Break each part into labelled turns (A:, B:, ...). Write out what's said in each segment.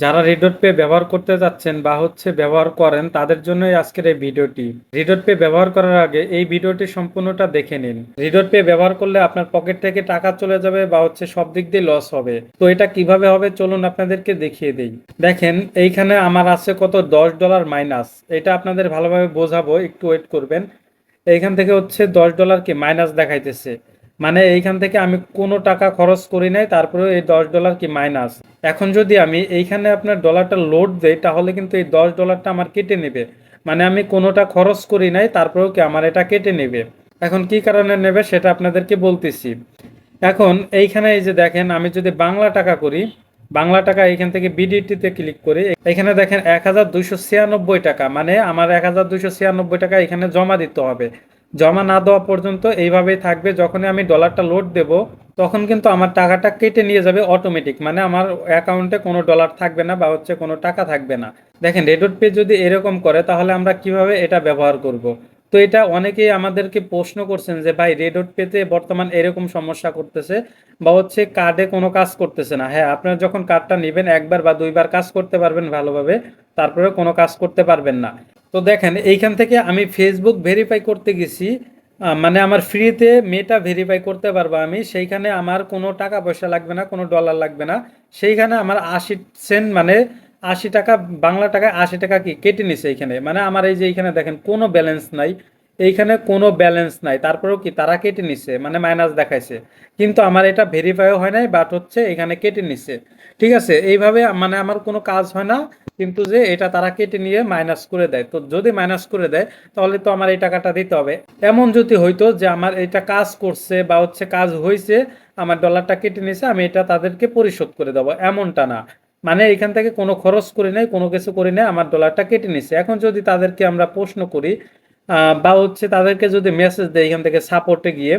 A: যারা রিডট পে ব্যবহার করতে যাচ্ছেন বা ব্যবহার করেন তাদের জন্যই আজকের এই ভিডিওটি। রিডট পে ব্যবহার করার আগে এই ভিডিওটি সম্পূর্ণটা দেখে নিন। রিডট পে ব্যবহার করলে আপনার পকেট থেকে টাকা চলে যাবে বা সব দিক দিয়ে লস হবে। তো এটা কিভাবে হবে চলুন আপনাদেরকে দেখিয়ে দেই। দেখেন এইখানে আমার আছে কত $10 মাইনাস। এটা আপনাদের ভালোভাবে বোঝাবো, একটু ওয়েট করবেন। এইখান থেকে $10 কি মাইনাস দেখাইতেছে, মানে এইখান থেকে আমি কোনো টাকা খরচ করি নাই, তারপরেও এই $10 কি মাইনাস। এখন যদি আমি এইখানে আপনার ডলারটা লোড দেই তাহলে কিন্তু এই $10টা আমার কেটে নেবে, মানে আমি কোনোটা খরচ করি নাই তারপরেও কি আমার এটা কেটে নেবে। এখন কি কারণে নেবে সেটা আপনাদেরকে বলতেছি। এখন এইখানে এই যে দেখেন, আমি যদি বাংলা টাকা করি, বাংলা টাকা এইখান থেকে বিডিটিতে ক্লিক করি, এখানে দেখেন 1296 টাকা, মানে আমার 1296 টাকা এখানে জমা দিতে হবে। জমা না দেওয়া পর্যন্ত এইভাবেই থাকবে। যখনই আমি ডলারটা লোড দেব তখন কিন্তু আমার টাকাটা কেটে নিয়ে যাবে অটোমেটিক, মানে আমার অ্যাকাউন্টে কোনো ডলার থাকবে না বা কোনো টাকা থাকবে না। দেখেন রেডট পে যদি এরকম করে তাহলে আমরা কিভাবে এটা ব্যবহার করব। তো এটা অনেকেই আমাদেরকে প্রশ্ন করছেন যে ভাই রেডট পেতে বর্তমান এরকম সমস্যা করতেছে বা কার্ডে কোনো কাজ করতেছে না। হ্যাঁ, আপনারা যখন কার্ডটা নেবেন একবার বা দুইবার কাজ করতে পারবেন ভালোভাবে, তারপরে কোনো কাজ করতে পারবেন না। তো দেখেন এইখান থেকে আমি ফেসবুক ভেরিফাই করতে গেছি, মানে আমার ফ্রিতে মেটা ভেরিফাই করতে পারবো আমি। সেইখানে আমার কোনো টাকা পয়সা লাগবে না, কোনো ডলার লাগবে না। সেইখানে আমার 80 সেন্ট, মানে 80 টাকা, বাংলা টাকায় 80 টাকা কি কেটে নিছে এইখানে। মানে আমার এই যে এইখানে দেখেন কোনো ব্যালেন্স নাই, এইখানে কোনো ব্যালেন্স নাই, তারপরেও কি তারা কেটে নিছে, মানে মাইনাস দেখাইছে। কিন্তু আমার এটা ভেরিফাইও হয় নাই, বাট এখানে কেটে নিছে। ঠিক আছে, এইভাবে মানে আমার কোনো কাজ হয় না, কিন্তু যে এটা তারা কেটে নিয়ে মাইনাস করে দেয়। তো যদি মাইনাস করে দেয় তাহলে তো আমার এই টাকাটা দিতে হবে। এমন যদি হইতো যে আমার এটা কাজ করছে বা কাজ হয়েছে, আমার ডলারটা কেটে নিয়েছে, আমি এটা তাদেরকে পরিশোধ করে দেবো, এমনটা না। মানে এখান থেকে কোনো খরচ করি নাই, কোনো কিছু করি নাই, আমার ডলারটা কেটে নিছে। এখন যদি তাদেরকে আমরা প্রশ্ন করি বা তাদেরকে যদি মেসেজ দেয় এখান থেকে সাপোর্টে গিয়ে,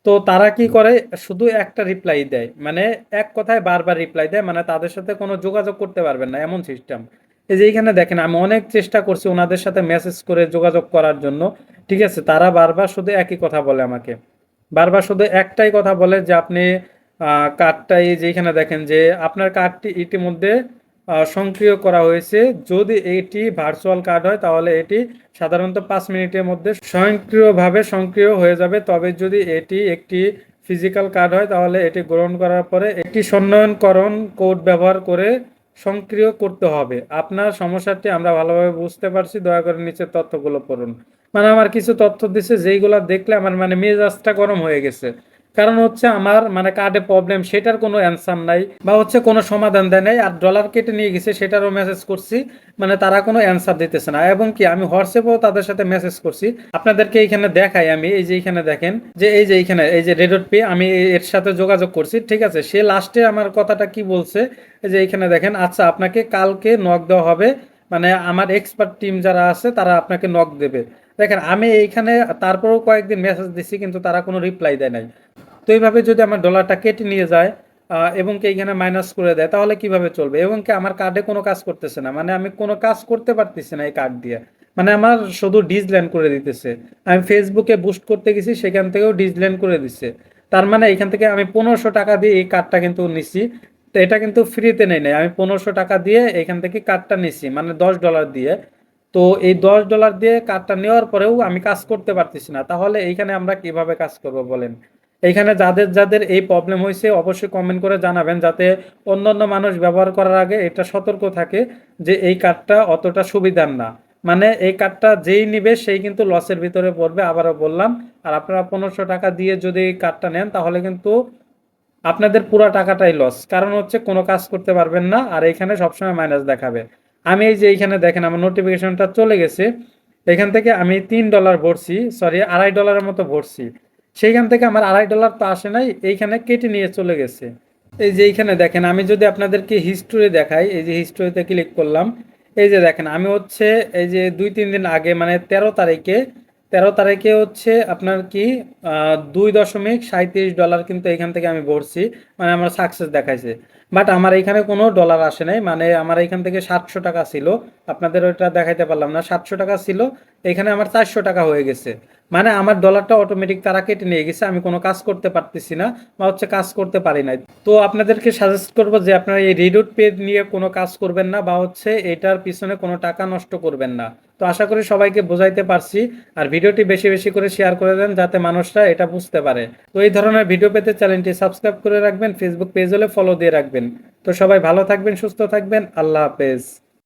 A: তো তারা কি করে, শুধু একটা রিপ্লাই দেয়, মানে এক কথায় বারবার রিপ্লাই দেয়, মানে তাদের সাথে কোনো যোগাযোগ করতে পারবেন না, এমন সিস্টেম। এই যে এইখানে দেখেন আমি অনেক চেষ্টা করছি ওনাদের সাথে মেসেজ করে যোগাযোগ করার জন্য। ঠিক আছে, তারা বারবার শুধু একই কথা বলে আমাকে, বারবার শুধু একটাই কথা বলে যে আপনি কার্ডটা, এই যে এখানে দেখেন যে আপনার কার্ডটি ইতিমধ্যে সক্রিয় করা হয়েছে। যদি এটি ভার্চুয়াল কার্ড হয় তাহলে এটি সাধারণত 5 মিনিটের মধ্যে স্বয়ংক্রিয়ভাবে সক্রিয় হয়ে যাবে। তবে যদি এটি একটি ফিজিক্যাল কার্ড হয় তাহলে এটি গ্রহণ করার পরে একটি সন্নিয়নকরণ কোড ব্যবহার করে সক্রিয় করতে হবে। আপনার সমস্যাটি আমরা ভালোভাবে বুঝতে পারছি, দয়া করে নিচের তথ্যগুলো পড়ুন। মানে আমার কিছু তথ্য দিছে যেইগুলা দেখলে আমার মানে মেজাজটা গরম হয়ে গেছে। কারণ আমার মানে কার্ডে প্রবলেম, সেটার কোনো অ্যান্সার নাই বা কোনো সমাধান দেয় নাই, আর ডলার কেটে নিয়ে গেছে সেটারও মেসেজ করছি, মানে তারা কোনো অ্যান্সার দিতেছে না। এবং কি আমি হোয়াটসঅ্যাপেও তাদের সাথে মেসেজ করছি, আপনাদেরকে এইখানে দেখাই আমি। এই যে এইখানে দেখেন যে এই যে এইখানে এই যে রেডট পে, আমি এর সাথে যোগাযোগ করছি। ঠিক আছে, সে লাস্টে আমার কথাটা কি বলছে, এই যে এইখানে দেখেন, আচ্ছা আপনাকে কালকে নক দেওয়া হবে, মানে আমার এক্সপার্ট টিম যারা আছে তারা আপনাকে নক দেবে। দেখেন আমি এইখানে তারপরেও কয়েকদিন মেসেজ দিচ্ছি কিন্তু তারা কোনো রিপ্লাই দেয় নাই। তো এইভাবে যদি আমার ডলারটা কেটে নিয়ে যায় এবং কি এইখানে মাইনাস করে দেয় তাহলে কিভাবে চলবে। এবং কি আমার কার্ডে কোনো কাজ করতেছে না, মানে আমি কোনো কাজ করতে পারতেছি না এই কার্ড দিয়ে, মানে আমার শুধু ডিসল্যান্ড করে দিতেছে। আমি ফেসবুকে বুস্ট করতে গেছি, সেখান থেকেও ডিসল্যান্ড করে দিচ্ছে। তার মানে এখান থেকে আমি 1500 টাকা দিয়ে এই কার্ডটা কিন্তু নিছি। তো এটা কিন্তু ফ্রিতে নেই নাই, আমি 1500 টাকা দিয়ে এখান থেকে কার্ডটা নিছি, মানে $10 দিয়ে। তো এই $10 দিয়ে কার্ডটা নেওয়ার পরেও আমি কাজ করতে পারতেছি না, তাহলে এইখানে আমরা কিভাবে কাজ করব বলেন। এইখানে যাদের যাদের এই প্রবলেম হয়েছে অবশ্যই কমেন্ট করে জানাবেন, যাতে অন্যান্য মানুষ ব্যবহার করার আগে এটা সতর্ক থাকে যে এই কার্ডটা অতটা সুবিধার না। মানে এই কার্ডটা যেই নিবে সেই কিন্তু লসের ভিতরে পড়বে, আবারও বললাম। আর আপনারা 1500 টাকা দিয়ে যদি এই কার্ডটা নেন তাহলে কিন্তু আপনাদের পুরো টাকাটাই লস, কারণ কোনো কাজ করতে পারবেন না, আর এখানে সবসময় মাইনাস দেখাবে। আমি এই যে এইখানে দেখেন আমার নোটিফিকেশনটা চলে গেছে, এখান থেকে আমি $3 ভরছি, সরি $2.5 মতো ভরছি। সেইখান থেকে আমার $2.5 তো আসে নাই, এইখানে কেটে নিয়ে চলে গেছে। এই যে এইখানে দেখেন আমি যদি আপনাদেরকে হিস্টোরি দেখাই, এই যে হিস্টোরিতে ক্লিক করলাম, এই যে দেখেন আমি এই যে 2-3 দিন আগে, মানে 13 তারিখে, 13 তারিখে আপনার কি $2.37 কিন্তু এখান থেকে আমি ভরছি, মানে আমার সাকসেস দেখাইছে। বাট আমার এখানে কোনো ডলার আসে নাই, মানে আমার এখান থেকে 700 টাকা ছিল, আপনাদের ওইটা দেখাইতে পারলাম না, 700 টাকা ছিল, এখানে আমার 400 টাকা হয়ে গেছে। মানে আমার ডলারটা অটোমেটিক তারা কেটে নিয়ে গেছে, আমি কোনো কাজ করতে পারতেছি না বা হচ্ছে কাজ করতে পারি নাই। তো আপনাদেরকে সাজেস্ট করবো যে আপনারা এই রিডুট পে নিয়ে কোনো কাজ করবেন না বা হচ্ছে এটার পিছনে কোনো টাকা নষ্ট করবেন না। তো আশা করি সবাইকে বোঝাইতে পারছি। আর ভিডিওটি বেশি বেশি করে শেয়ার করে দেন যাতে মানুষরা এটা বুঝতে পারে। তো এই ধরনের ভিডিও পেতে চ্যানেলটি সাবস্ক্রাইব করে রাখবেন, ফেসবুক পেজ হলে ফলো দিয়ে রাখবেন। তো সবাই ভালো থাকবেন, সুস্থ থাকবেন, আল্লাহ হাফেজ।